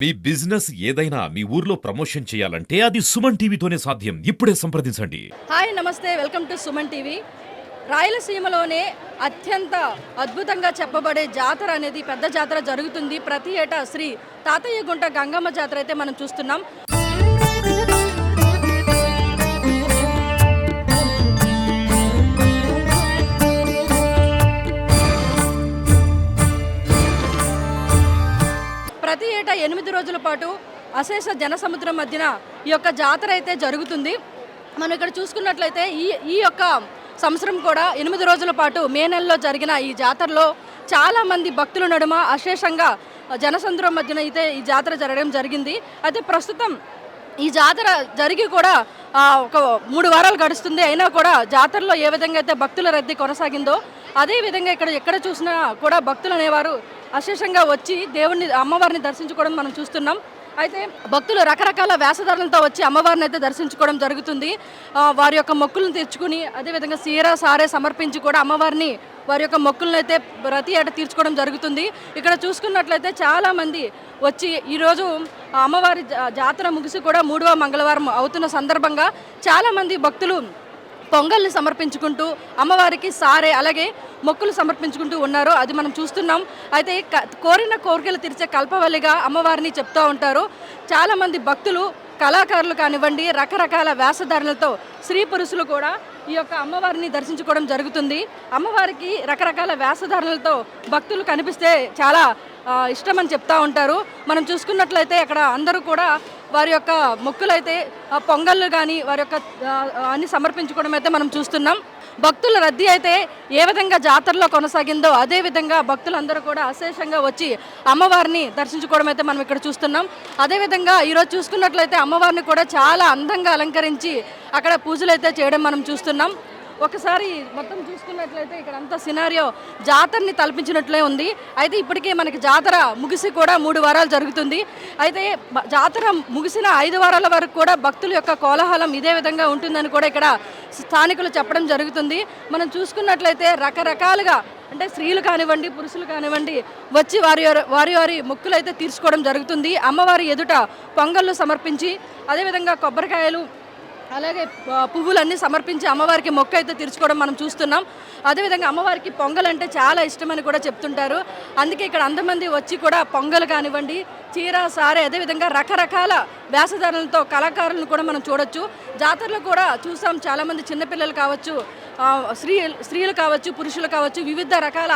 మీ business ఏదైనా మీ ఊర్లో promotion చేయాలంటే అది సుమన్ టీవీతోనే సాధ్యం. ఇప్పుడే సంప్రదించండి. హాయ్ నమస్తే, వెల్కమ్ టు సుమన్ టీవీ. రాయలసీమలోనే అత్యంత అద్భుతంగా చెప్పబడే జాతర అనేది పెద్ద జాతర జరుగుతుంది. ప్రతి ఏటా శ్రీ తాతయ్య గుంట గంగమ్మ జాతర అయితే మనం చూస్తున్నాం. ప్రతి ఏటా 8 రోజుల పాటు అశేష జనసముద్రం మధ్యన ఈ యొక్క జాతర అయితే జరుగుతుంది. మనం ఇక్కడ చూసుకున్నట్లయితే ఈ యొక్క సంవత్సరం కూడా 8 రోజుల పాటు మే నెలలో జరిగిన ఈ జాతరలో చాలామంది భక్తుల నడుమ అశేషంగా జనసముద్రం మధ్యన అయితే ఈ జాతర జరగడం జరిగింది. అయితే ప్రస్తుతం ఈ జాతర జరిగి కూడా ఒక 3 వారాలు గడుస్తుంది. అయినా కూడా జాతరలో ఏ విధంగా అయితే భక్తుల రద్దీ కొనసాగిందో అదే విధంగా ఎక్కడ చూసినా కూడా భక్తులు అనేవారు అశేషంగా వచ్చి దేవుణ్ణి అమ్మవారిని దర్శించుకోవడం మనం చూస్తున్నాం. అయితే భక్తులు రకరకాల వేషధారణలతో వచ్చి అమ్మవారిని అయితే దర్శించుకోవడం జరుగుతుంది. వారి యొక్క మొక్కులను తెచ్చుకుని అదేవిధంగా సీరా సారే సమర్పించి కూడా అమ్మవారిని వారి యొక్క మొక్కులను అయితే ప్రతి ఏటా తీర్చుకోవడం జరుగుతుంది. ఇక్కడ చూసుకున్నట్లయితే చాలామంది వచ్చి ఈరోజు అమ్మవారి జాతర ముగిసి కూడా 3వ మంగళవారం అవుతున్న సందర్భంగా చాలామంది భక్తులు పొంగల్ని సమర్పించుకుంటూ అమ్మవారికి సారే అలాగే మొక్కులు సమర్పించుకుంటూ ఉన్నారు. అది మనం చూస్తున్నాం. అయితే కోరిన కోరికలు తీర్చే కల్పవల్లిగా అమ్మవారిని చెప్తూ ఉంటారు. చాలామంది భక్తులు కళాకారులు కానివ్వండి రకరకాల వేషధారణలతో స్త్రీ పురుషులు కూడా ఈ యొక్క అమ్మవారిని దర్శించుకోవడం జరుగుతుంది. అమ్మవారికి రకరకాల వేషధారణలతో భక్తులు కనిపిస్తే చాలా ఇష్టమని చెప్తూ ఉంటారు. మనం చూసుకున్నట్లయితే అక్కడ అందరూ కూడా వారి యొక్క మొక్కులైతే పొంగళ్ళు కానీ వారి యొక్క అన్ని సమర్పించుకోవడం అయితే మనం చూస్తున్నాం. భక్తుల రద్దీ అయితే ఏ విధంగా జాతరలో కొనసాగిందో అదే విధంగా భక్తులందరూ కూడా అశేషంగా వచ్చి అమ్మవారిని దర్శించుకోవడం అయితే మనం ఇక్కడ చూస్తున్నాం. అదేవిధంగా ఈరోజు చూసుకున్నట్లయితే అమ్మవారిని కూడా చాలా అందంగా అలంకరించి అక్కడ పూజలు అయితే చేయడం మనం చూస్తున్నాం. ఒకసారి మొత్తం చూసుకున్నట్లయితే ఇక్కడ అంతా సినారియో జాతరని తలపించినట్లే ఉంది. అయితే ఇప్పటికే మనకి జాతర ముగిసి కూడా 3 వారాలు జరుగుతుంది. అయితే జాతర ముగిసిన 5 వారాల వరకు కూడా భక్తుల యొక్క కోలాహలం ఇదే విధంగా ఉంటుందని కూడా ఇక్కడ స్థానికులు చెప్పడం జరుగుతుంది. మనం చూసుకున్నట్లయితే రకరకాలుగా అంటే స్త్రీలు కానివ్వండి పురుషులు కానివ్వండి వచ్చి వారి మొక్కులు అయితే తీర్చుకోవడం జరుగుతుంది. అమ్మవారి ఎదుట పొంగళ్ళు సమర్పించి అదేవిధంగా కొబ్బరికాయలు అలాగే పువ్వులన్నీ సమర్పించి అమ్మవారికి మొక్క అయితే తీర్చుకోవడం మనం చూస్తున్నాం. అదేవిధంగా అమ్మవారికి పొంగల్ అంటే చాలా ఇష్టమని కూడా చెప్తుంటారు. అందుకే ఇక్కడ అంతమంది వచ్చి కూడా పొంగల్ కానివ్వండి చీర సారే అదేవిధంగా రకరకాల వేషధారణలతో కళాకారులను కూడా మనం చూడొచ్చు. జాతరలో కూడా చూసాం చాలామంది చిన్నపిల్లలు కావచ్చు స్త్రీలు కావచ్చు పురుషులు కావచ్చు వివిధ రకాల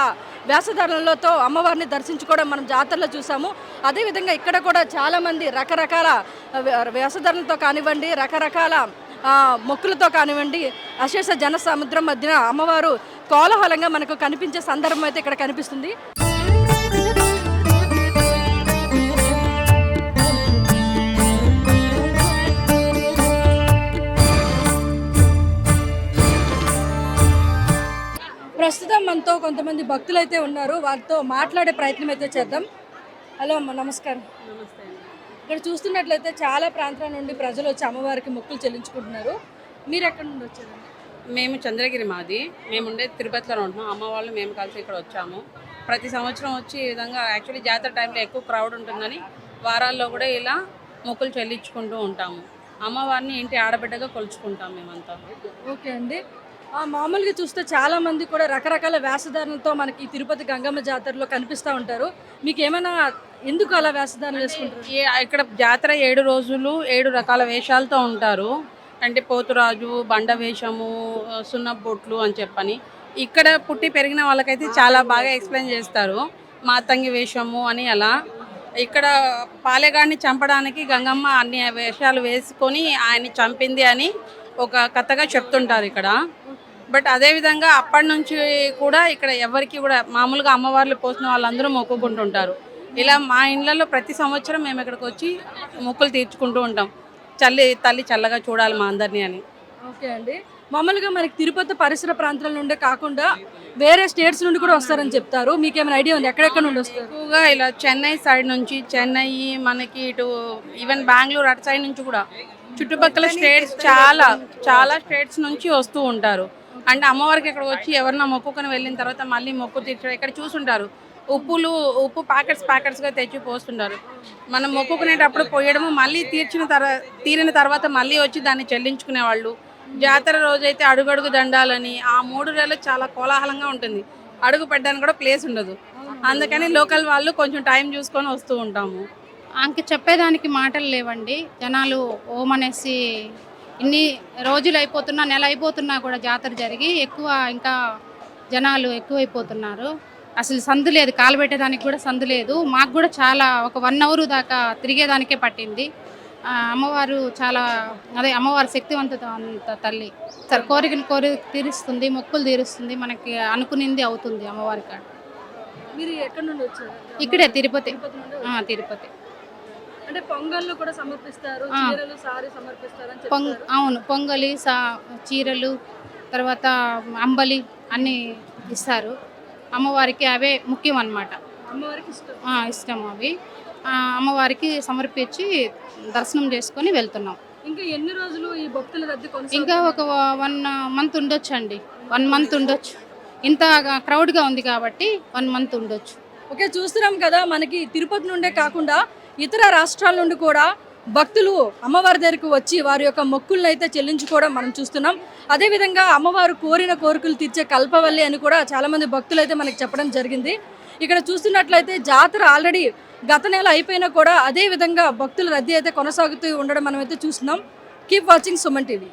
వేషధారణలతో అమ్మవారిని దర్శించుకోవడం మనం జాతరలో చూసాము. అదేవిధంగా ఇక్కడ కూడా చాలామంది రకరకాల వేషధారణలతో కానివ్వండి రకరకాల మొక్కులతో కానివ్వండి అశేష జన సముద్రం మధ్యన అమ్మవారు కోలాహలంగా మనకు కనిపించే సందర్భం అయితే ఇక్కడ కనిపిస్తుంది. ప్రస్తుతం మనతో కొంతమంది భక్తులు అయితే ఉన్నారు. వారితో మాట్లాడే ప్రయత్నం అయితే చేద్దాం. హలో అమ్మ, నమస్కారం. నమస్తే. ఇక్కడ చూస్తున్నట్లయితే చాలా ప్రాంతాల నుండి ప్రజలు వచ్చి అమ్మవారికి మొక్కులు చెల్లించుకుంటున్నారు. మీరు ఎక్కడి నుండి వచ్చారు? మేము చంద్రగిరి మాది. మేము ఉండేది తిరుపతిలో ఉంటున్నాం. అమ్మ వాళ్ళు మేము కలిసి ఇక్కడ వచ్చాము. ప్రతి సంవత్సరం వచ్చి ఈ విధంగా యాక్చువల్లీ జాతర టైంలో ఎక్కువ క్రౌడ్ ఉంటుందని వారాల్లో కూడా ఇలా మొక్కులు చెల్లించుకుంటూ ఉంటాము. అమ్మవారిని ఇంటి ఆడబిడ్డగా కొలుచుకుంటాం మేమంతా. ఓకే అండి. మామూలుగా చూస్తే చాలామంది కూడా రకరకాల వేషధారణలతో మనకి తిరుపతి గంగమ్మ జాతరలో కనిపిస్తూ ఉంటారు. మీకు ఏమైనా ఎందుకు అలా వేషధారణలు వేసుకుంటారు? ఇక్కడ జాతర 7 రోజులు 7 రకాల వేషాలతో ఉంటారు. అంటే పోతురాజు, బండ వేషము, సున్నబొట్లు అని చెప్పని. ఇక్కడ పుట్టి పెరిగిన వాళ్ళకైతే చాలా బాగా ఎక్స్ప్లెయిన్ చేస్తారు. మాతంగి వేషము అని అలా. ఇక్కడ పాలెగాడిని చంపడానికి గంగమ్మ అన్ని వేషాలు వేసుకొని ఆయన్ని చంపింది అని ఒక కథగా చెప్తుంటారు ఇక్కడ. బట్ అదేవిధంగా అప్పటి నుంచి కూడా ఇక్కడ ఎవరికి కూడా మామూలుగా అమ్మవార్లు పోసిన వాళ్ళందరూ మొక్కుకుంటుంటారు. ఇలా మా ఇళ్ళల్లో ప్రతి సంవత్సరం మేము ఇక్కడికి వచ్చి మొక్కులు తీర్చుకుంటూ ఉంటాం. తల్లి చల్లగా చూడాలి మా అందరినీ అని. ఓకే అండి. మామూలుగా మనకి తిరుపతి పరిసర ప్రాంతాల నుండే కాకుండా వేరే స్టేట్స్ నుండి కూడా వస్తారని చెప్తారు. మీకు ఏమైనా ఐడియా ఉంది ఎక్కడెక్కడ నుండి వస్తారు? ఎక్కువగా ఇలా చెన్నై సైడ్ నుంచి, చెన్నై మనకి ఇటు ఈవెన్ బెంగళూరు అటు సైడ్ నుంచి కూడా చుట్టుపక్కల స్టేట్స్ చాలా స్టేట్స్ నుంచి వస్తూ ఉంటారు. అంటే అమ్మవారికి ఇక్కడ వచ్చి ఎవరన్నా మొక్కుకొని వెళ్ళిన తర్వాత మళ్ళీ మొక్కు తీర్చడం ఇక్కడ చూసుంటారు. ఉప్పు ప్యాకెట్స్గా తెచ్చి పోస్తుంటారు. మనం మొక్కుకునేటప్పుడు పోయడము, మళ్ళీ తీరిన తర్వాత మళ్ళీ వచ్చి దాన్ని చెల్లించుకునే వాళ్ళు. జాతర రోజైతే అడుగడుగు దండాలని ఆ 3 నెలలు చాలా కోలాహలంగా ఉంటుంది. అడుగు పెట్టడానికి కూడా ప్లేస్ ఉండదు. అందుకని లోకల్ వాళ్ళు కొంచెం టైం చూసుకొని వస్తూ ఉంటాము. చెప్పేదానికి మాటలు లేవండి. జనాలు ఓమనేసి ఇన్ని రోజులు అయిపోతున్నా, నెల అయిపోతున్నా కూడా జాతర జరిగి ఇంకా జనాలు ఎక్కువైపోతున్నారు. అసలు సందు లేదు, కాలు పెట్టేదానికి కూడా సందు లేదు. మాకు కూడా చాలా ఒక 1 అవర్ దాకా తిరిగేదానికే పట్టింది. అమ్మవారు అమ్మవారు శక్తివంతుత తల్లి. కోరికలు తీరుస్తుంది, మొక్కులు తీరుస్తుంది, మనకి అనుకునింది అవుతుంది అమ్మవారి కాడ. మీరు ఎక్కడి నుండి వచ్చారు? ఇక్కడే తిరుపతి. తిరుపతి. అంటే పొంగళ్ళు కూడా సమర్పిస్తారు, చీరలు సారీ సమర్పిస్తారు అని చెప్తారు. అవును, పొంగలి, చీరలు, తర్వాత అంబలి అన్నీ ఇస్తారు. అమ్మవారికి అవే ముఖ్యం అన్నమాట. అమ్మవారికి ఇష్టం అవి. అమ్మవారికి సమర్పించి దర్శనం చేసుకొని వెళ్తున్నాం. ఇంకా ఎన్ని రోజులు ఈ భక్తుల రద్దీ కొనసాగుతుంది? ఇంకా ఒక 1 మంత్ ఉండొచ్చు అండి. 1 మంత్ ఉండొచ్చు. ఇంత క్రౌడ్గా ఉంది కాబట్టి 1 మంత్ ఉండొచ్చు. ఓకే, చూస్తున్నాం కదా, మనకి తిరుపతి నుండే కాకుండా ఇతర రాష్ట్రాల నుండి కూడా భక్తులు అమ్మవారి దగ్గరకు వచ్చి వారి యొక్క మొక్కులను అయితే చెల్లించుకోవడం మనం చూస్తున్నాం. అదేవిధంగా అమ్మవారు కోరిన కోరికలు తీర్చే కల్పవల్లి అని కూడా చాలామంది భక్తులు అయితే మనకి చెప్పడం జరిగింది. ఇక్కడ చూస్తున్నట్లయితే జాతర ఆల్రెడీ గత నెల అయిపోయినా కూడా అదే విధంగా భక్తుల రద్దీ అయితే కొనసాగుతూ ఉండడం మనం అయితే చూస్తున్నాం. Keep watching Suman TV.